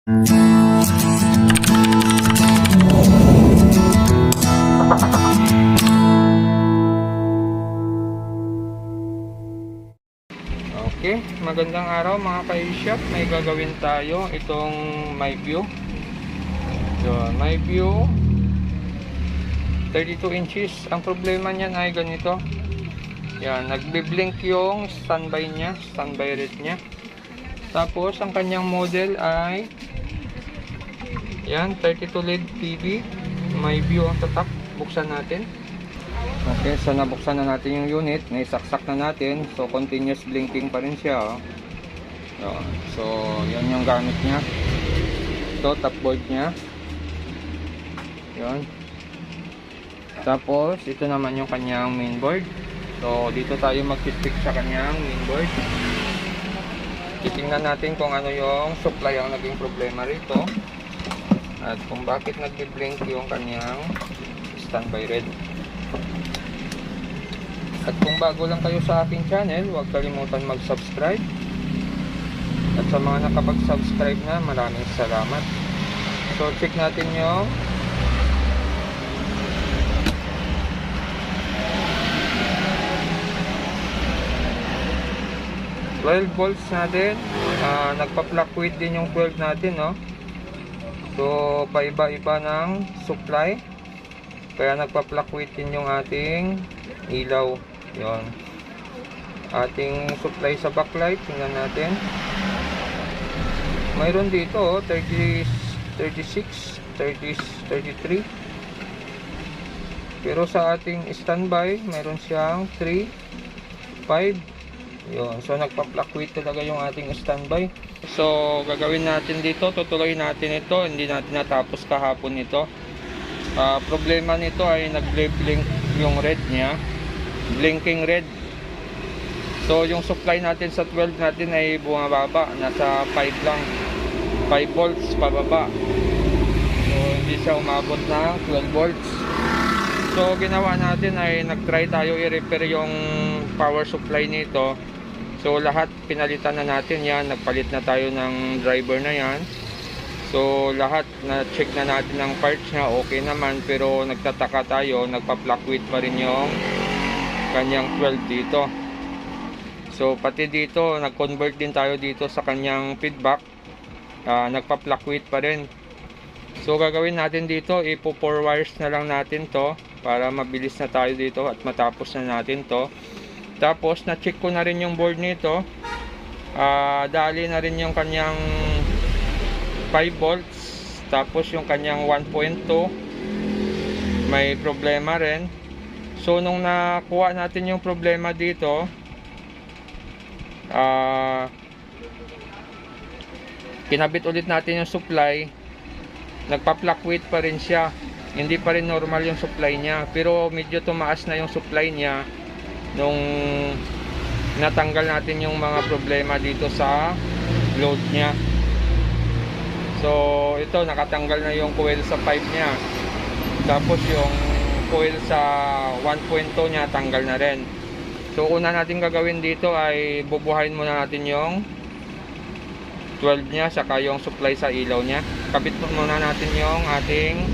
Okay, magandang araw mga ka-shop. May gagawin tayo itong MyView. Yun, MyView 32 inches. Ang problema niyan ay ganito. Yan, nagbi-blink yung standby niya, standby red niya. Tapos ang kanyang model ay yan, 32 LED TV. MyView ang tatak. Buksan natin. Okay, so nabuksan na natin yung unit, naisaksak na natin. So continuous blinking pa rin siya. So yan yung gamit niya. Ito, top board niya. Yan. Tapos ito naman yung kanyang mainboard. So dito tayo mag-stick sa kanyang mainboard. Titingnan natin kung ano yung supply ang naging problema rito. At kung bakit nagbi-blink yung kanyang standby red. At kung bago lang kayo sa aking channel, huwag kalimutan mag-subscribe. At sa mga nakapag-subscribe na, maraming salamat. So, check natin yung $12 volts natin. Nagpa-fluctuate din yung 12 natin, no? So, paiba-iba ng supply. Kaya nagpa-fluctuate din yung ating ilaw. Yon, ating supply sa backlight. Tingnan natin. Mayroon dito 30, 36, 30, 33. Pero sa ating standby, mayroon siyang 3, 5. Yon, so nagpa-fluctuate talaga yung ating standby. So gagawin natin dito, tutuloy natin ito. Hindi natin natapos kahapon ito. Problema nito ay nag-blink yung red niya. Blinking red. So yung supply natin sa 12 natin ay bumababa, nasa 5 lang, 5 volts pababa. So hindi siya umabot ng 12 volts. So ginawa natin ay nag-try tayo i-repair yung power supply nito. So lahat pinalitan na natin yan. Nagpalit na tayo ng driver na yan. So lahat na check na natin ng parts niya, okay naman. Pero nagtataka tayo, nagpa-fluctuate pa rin yung kanyang 12 dito. So pati dito nag-convert din tayo dito sa kanyang feedback. Nagpa-fluctuate pa rin. So gagawin natin dito, ipo-4 wires na lang natin to para mabilis na tayo dito at matapos na natin to. Tapos na-check ko na rin yung board nito. Dali na rin yung kanyang 5 volts. Tapos yung kanyang 1.2 may problema rin. So nung nakuha natin yung problema dito, kinabit ulit natin yung supply. Nagpa-fluctuate pa rin siya. Hindi pa rin normal yung supply niya. Pero medyo tumaas na yung supply niya nung natanggal natin yung mga problema dito sa load niya. So ito, nakatanggal na yung coil sa 5 niya. Tapos yung coil sa 1.2 niya tanggal na rin. So una natin gagawin dito ay bubuhayin muna natin yung 12 niya, saka yung supply sa ilaw niya. Kabit muna natin yung ating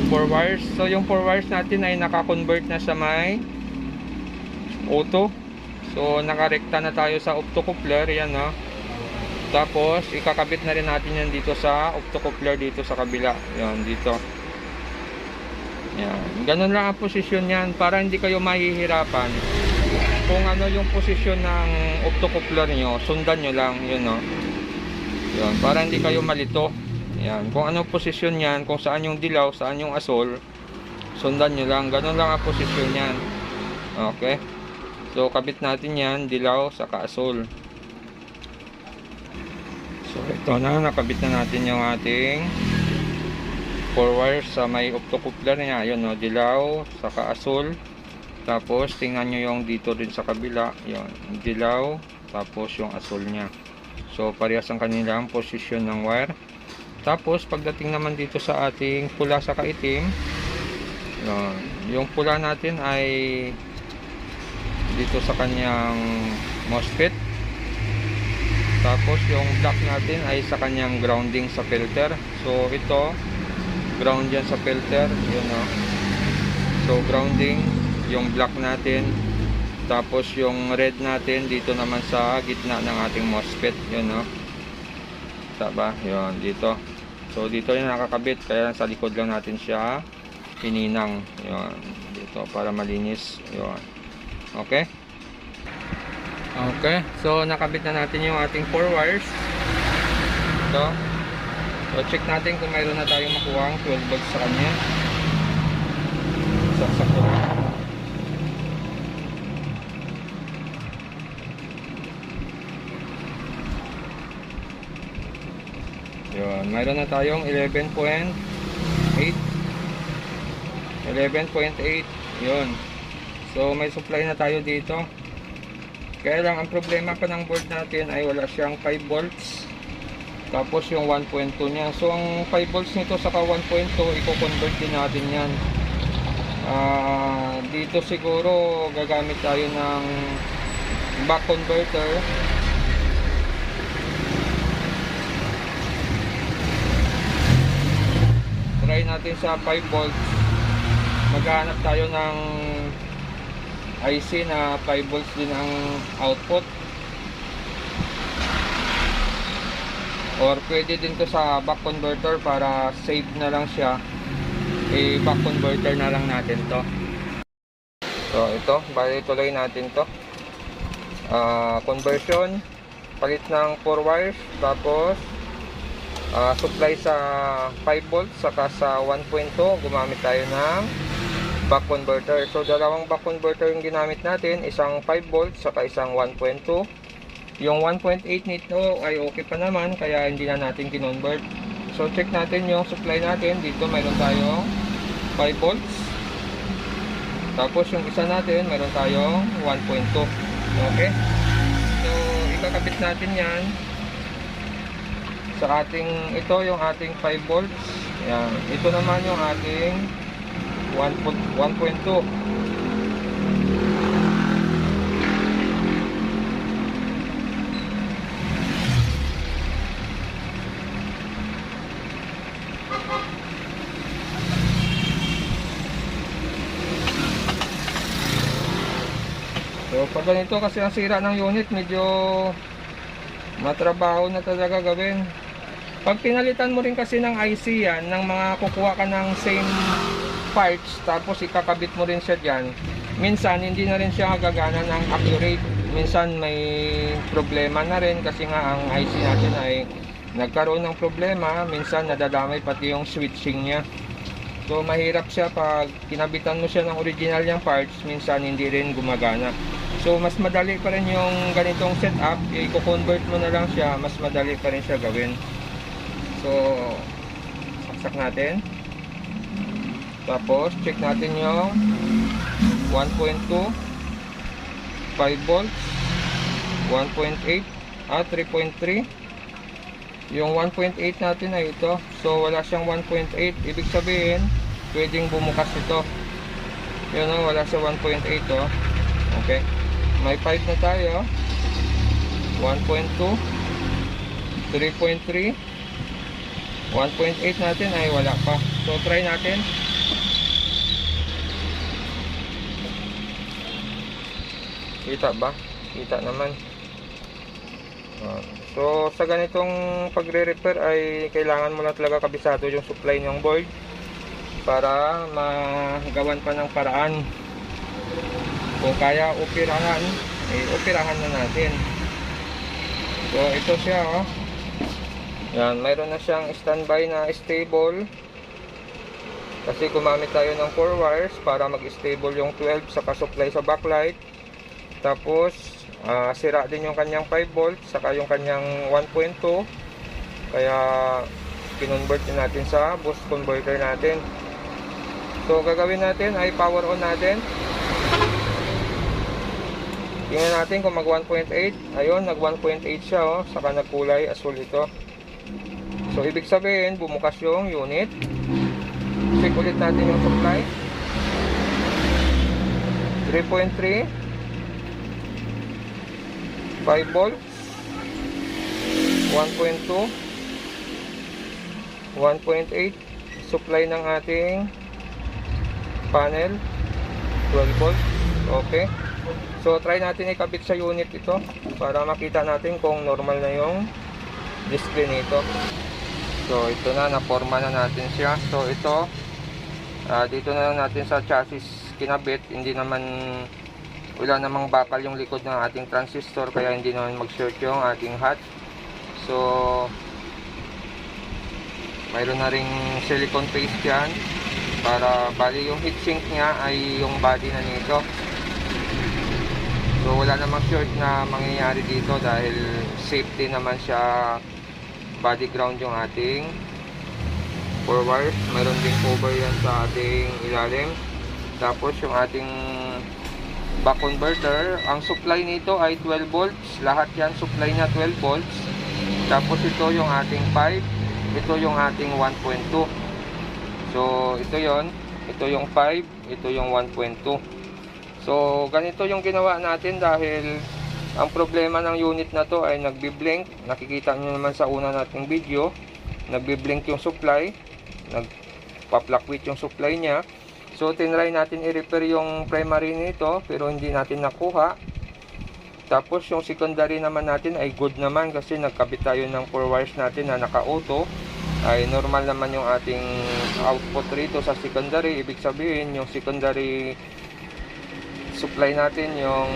4 wires. So yung 4 wires natin ay naka-convert na sa may auto. So nakarekta na tayo sa optocoupler. Yan, no? Tapos ikakabit na rin natin yan dito sa optocoupler dito sa kabila. Yan, dito. Yan. Ganun lang ang posisyon yan para hindi kayo mahihirapan. Kung ano yung posisyon ng optocoupler nyo, sundan nyo lang. Yun, no? Yan, para hindi kayo malito. Yan. Kung anong posisyon yan, kung saan yung dilaw, saan yung asol, sundan nyo lang. Ganun lang ang posisyon yan. Okay. So kabit natin yan, dilaw saka asol. So ito na, nakabit na natin yung ating 4 wires sa may optocoupler niya. Yun, no, dilaw saka asol. Tapos tingnan nyo yung dito din sa kabila. Yun, dilaw tapos yung asol niya. So parehas ang kanilang posisyon ng wire. Tapos pagdating naman dito sa ating pula saka itim, yun, yung pula natin ay dito sa kanyang MOSFET. Tapos yung black natin ay sa kanyang grounding sa filter. So ito, ground yan sa filter, yun o. So grounding yung black natin. Tapos yung red natin dito naman sa gitna ng ating MOSFET, yun o. Taba, yun dito. So dito yung nakakabit, kaya sa likod lang natin siya pininang, yun dito para malinis, yun. Okay. Okay, so nakabit na natin yung ating 4 wires. Ito. So check natin kung mayroon na tayong makuha ang 12 volts sa kanya. Saksak ko na. Yun, mayroon na tayong 11.8. 11.8. Yun. So may supply na tayo dito. Kaya lang ang problema pa ng board natin ay wala siyang 5 volts. Tapos yung 1.2 niya. So ang 5 volts nito saka 1.2 i-convert din natin yan. Dito siguro gagamit tayo ng back converter. Try natin sa 5 volts. Maghahanap tayo ng IC na 5 volts din ang output, or pwede din to sa back converter para safe na lang siya, back converter na lang natin to. So ito, bali tuloy natin to, conversion, palit ng 4 wires, tapos supply sa 5 volts saka sa 1.2 gumamit tayo ng back converter. So dalawang back converter yung ginamit natin, isang 5 volts saka isang 1.2. Yung 1.8 nito ay okay pa naman, kaya hindi na natin kinonvert. So check natin yung supply natin. Dito mayroon tayong 5 volts. Tapos yung isa natin mayroon tayong 1.2. Okay? So ikakabit natin yan sa ating, ito yung ating 5 volts. Yan. Ito naman yung ating 1.2. So pag ganito kasi ang sira ng unit, medyo matrabaho na talaga gawin. Pag pinalitan mo rin kasi ng IC yan, ng mga kukuha ka ng same parts, tapos ikakabit mo rin siya dyan, minsan hindi na rin siya gagana ng accurate. Minsan may problema na rin kasi nga ang IC natin ay nagkaroon ng problema. Minsan nadadamay pati yung switching niya. So mahirap siya pag kinabitan mo siya ng original niyang parts, minsan hindi rin gumagana. So mas madali pa rin yung ganitong setup, i-convert mo na lang siya, mas madali pa rin siya gawin. So saksak natin. Tapos check natin yung 1.2, 5 volts, 1.8 at 3.3. Yung 1.8 natin ay ito. So wala siyang 1.8, ibig sabihin pwedeng bumukas ito. Yun o, wala siya 1.8 o. Okay, may 5 na tayo. 1.2, 3.3, 1.8 natin ay wala pa. So try natin. Kita ba? Kita naman. So sa ganitong pagre-repair ay kailangan mo na talaga kabisado yung supply ng board para magawan pa ng paraan. Kung kaya operahan, operahan na natin. So ito siya oh. Yan, mayroon na siyang standby na stable. Kasi gumamit tayo ng 4 wires para mag-stable yung 12 saka supply sa backlight. Tapos sira din yung kanyang 5 volts saka yung kanyang 1.2, kaya kinonvert din natin sa boost converter natin. So gagawin natin ay power on natin. Tingnan natin kung mag 1.8. Ayun, nag 1.8 siya oh, saka nagkulay asul ito. So ibig sabihin bumukas yung unit. Check ulit natin yung supply. 3.3, 5 volts, 1.2, 1.8 supply ng ating panel, 12 volts. Okay, so try natin ikabit sa unit ito para makita natin kung normal na yung display nito. So ito na, naporma na natin siya. So ito, dito na lang natin sa chassis kinabit. Hindi naman, wala namang bakal yung likod ng ating transistor, kaya hindi naman mag-short yung ating hot. So mayroon na ring silicone paste yan, para bali yung heatsink niya ay yung body na nito. So wala namang short na mangyayari dito dahil safety naman siya. Body ground yung ating 4 wires. Mayroon ding cover yan sa ating ilalim. Tapos yung ating back converter, ang supply nito ay 12 volts. Lahat yan supply niya 12 volts. Tapos ito yung ating 5, ito yung ating 1.2. So ito yon, ito yung 5, ito yung 1.2. So ganito yung ginawa natin dahil ang problema ng unit na to ay nagbi-blink. Nakikita nyo naman sa una nating video, nagbi-blink yung supply, nagpa-fluctuate yung supply niya. So tinry natin i-repair yung primary nito pero hindi natin nakuha. Tapos yung secondary naman natin ay good naman kasi nagkabit tayo ng 4 wires natin na naka-auto. Ay normal naman yung ating output rito sa secondary. Ibig sabihin yung secondary supply natin, yung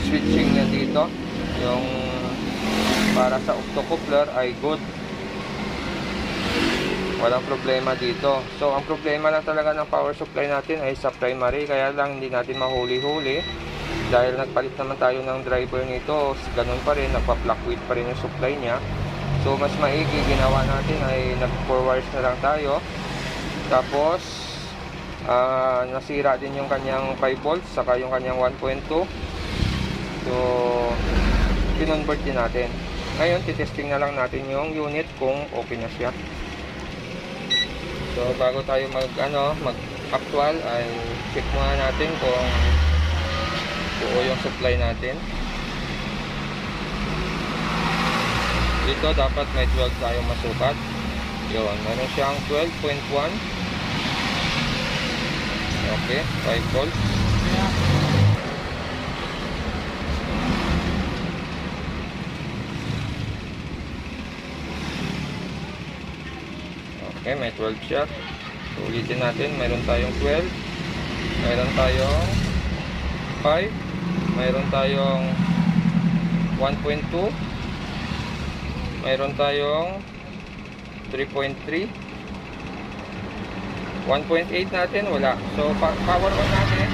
switching niya dito, yung para sa optocoupler ay good, walang problema dito. So ang problema lang talaga ng power supply natin ay sa primary, kaya lang hindi natin mahuli-huli dahil nagpalit naman tayo ng driver nito. Ganun pa rin, nagpa-fluctuate pa rin yung supply niya. So mas maigi, ginawa natin ay nag-4 wires na lang tayo. Tapos nasira din yung kanyang 5 volts saka yung kanyang 1.2. So kinonvert din natin. Ngayon titesting na lang natin yung unit kung okay na siya. So bago tayo mag-actual ay check muna natin kung buo yung supply natin. Dito dapat may 12 tayong masukat. Yun, meron siyang 12.1. Okay, 5 volts. Okay, may 12 siya. So ulitin natin, mayroon tayong 12, mayroon tayong 5, mayroon tayong 1.2, mayroon tayong 3.3, 1.8 natin wala. So power on natin,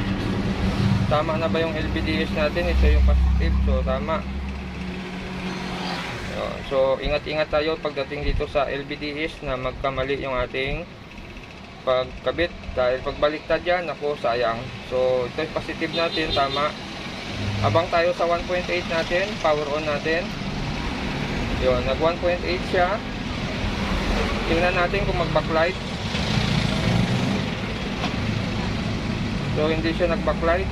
tama na ba yung LVDS natin? Ito yung positive, so tama. So ingat-ingat tayo pagdating dito sa LVDS na magkamali yung ating pagkabit, dahil pagbaliktad yan, ako sayang. So ito yung positive natin, tama. Abang tayo sa 1.8 natin, power on natin. Yun, nag 1.8 siya. Tingnan natin kung mag-backlight. So hindi siya nag-backlight.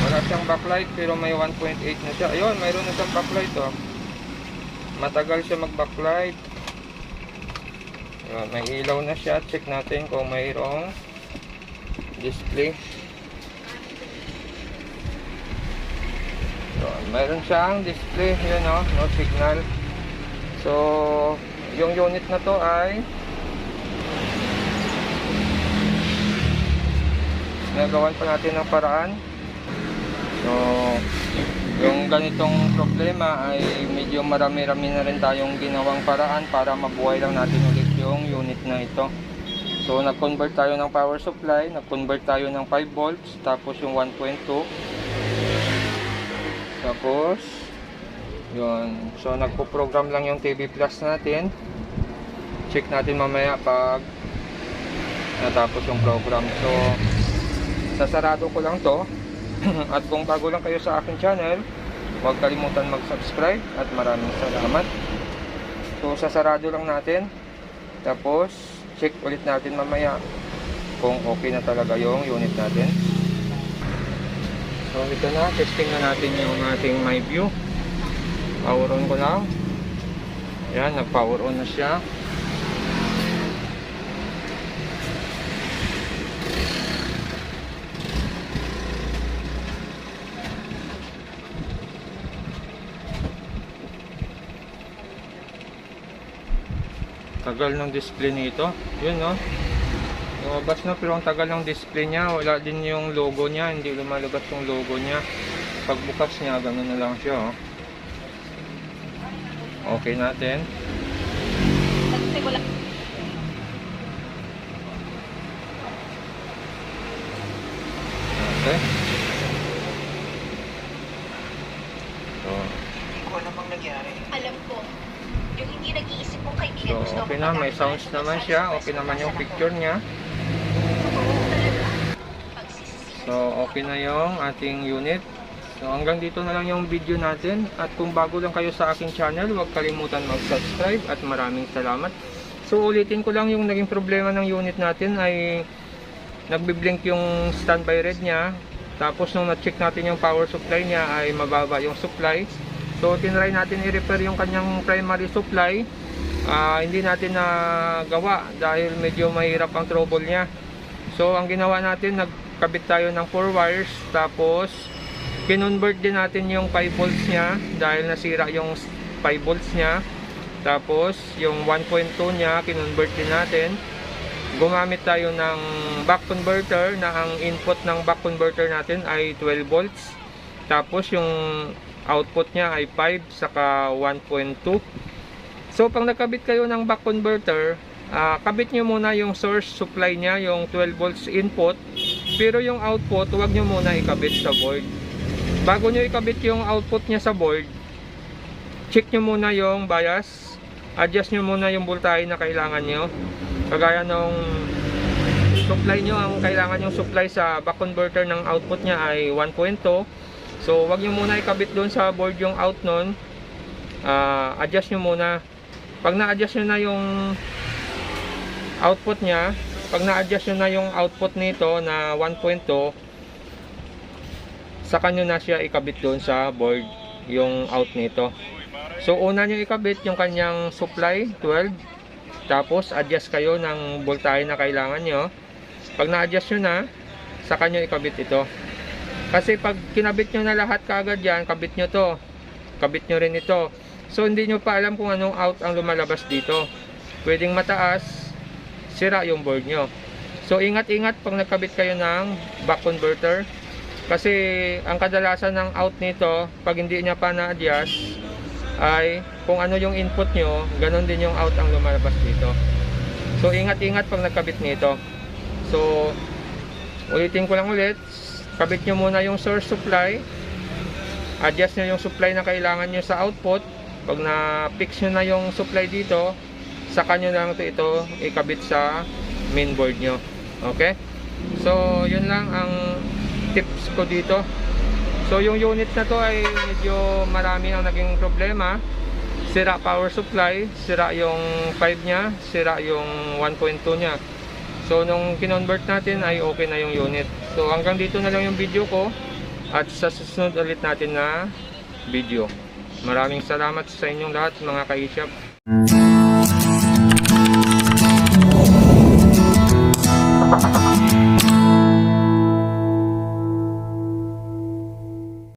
Wala siyang backlight pero may 1.8 na siya. Ayun, mayroon na siyang backlight, oh. Matagal siya mag-backlight. Ayun, may ilaw na siya. Check natin kung mayroong display. Ayun, mayroon siyang display. Yun, oh, no signal. So yung unit na to ay nagawan pa natin ng paraan. So yung ganitong problema ay medyo marami-rami na rin tayong ginawang paraan para mabuhay lang natin ulit yung unit na ito. So nag-convert tayo ng power supply, nag-convert tayo ng 5 volts, tapos yung 1.2, tapos yun. So nagpo-program lang yung TV Plus natin. Check natin mamaya pag natapos yung program. So sasarado ko lang to. At kung bago lang kayo sa aking channel, huwag kalimutan mag-subscribe at maraming salamat. So sasarado lang natin. Tapos check ulit natin mamaya kung okay na talaga yung unit natin. So ito na, testing na natin yung ating MyView. Power on ko lang. Yan, nag-power on na siya. Tagal ng display nito. Yun, no? Lumabas na, pero ang tagal ng display niya. Wala din yung logo niya. Hindi lumalabas yung logo niya. Pagbukas niya, gano'n na lang siya, oh. Okay natin. Okay. So, Hindi ko alam ang nangyari. Alam ko, yung hindi nag-iisip mong kaibigan so gusto okay akong na, may pagkakita sounds ng naman size siya. na Okay naman yung masarap. picture niya. Totoo talaga. Pagsisisi. So okay na yung ating unit. So hanggang dito na lang yung video natin. At kung bago lang kayo sa aking channel, huwag kalimutan mag-subscribe at maraming salamat. So ulitin ko lang, yung naging problema ng unit natin ay nagbi-blink yung standby red niya. Tapos nung na-check natin yung power supply niya ay mababa yung supply. So tinry natin i-repair yung kanyang primary supply. Hindi natin nagawa dahil medyo mahirap ang trouble niya. So ang ginawa natin, nagkabit tayo ng 4 wires. Tapos kinonvert din natin yung 5 volts niya dahil nasira yung 5 volts niya. Tapos yung 1.2 niya kinonvert din natin. Gumamit tayo ng back converter na ang input ng back converter natin ay 12 volts. Tapos yung output niya ay 5 saka 1.2. So pag nakabit kayo ng back converter, kabit nyo muna yung source supply niya, yung 12 volts input. Pero yung output, huwag nyo muna ikabit sa board. Bago nyo ikabit yung output niya sa board, check nyo muna yung bias. Adjust nyo muna yung voltahe na kailangan nyo. Kagaya nung supply nyo, ang kailangan yung supply sa back converter ng output niya ay 1.2. So wag nyo muna ikabit doon sa board yung out nun. Adjust nyo muna. Pag na-adjust nyo na yung output niya, pag na-adjust nyo na yung output nito na 1.2, saka nyo na siya ikabit doon sa board yung out nito. So una nyo ikabit yung kanyang supply 12. Tapos adjust kayo ng voltahe na kailangan nyo. Pag na-adjust nyo na, saka nyo ikabit ito. Kasi pag kinabit nyo na lahat kaagad yan, kabit nyo to, kabit nyo rin ito. So hindi nyo pa alam kung anong out ang lumalabas dito. Pwedeng mataas, sira yung board nyo. So ingat-ingat pag nagkabit kayo ng back converter. Kasi ang kadalasan ng out nito, pag hindi niya pa na-adjust, ay kung ano yung input nyo, ganun din yung out ang lumalabas dito. So ingat-ingat pag nagkabit nito. So ulitin ko lang ulit, kabit nyo muna yung source supply, adjust nyo yung supply na kailangan nyo sa output. Pag na-fix nyo na yung supply dito, saka nyo lang ito ikabit sa mainboard nyo. Okay? So yun lang ang tips ko dito. So yung unit na to ay medyo marami ang naging problema. Sira power supply, sira yung 5 nya, sira yung 1.2 nya. So nung kinonvert natin ay okay na yung unit. So hanggang dito na lang yung video ko. At sa susunod ulit natin na video. Maraming salamat sa inyong lahat mga ka-eShop.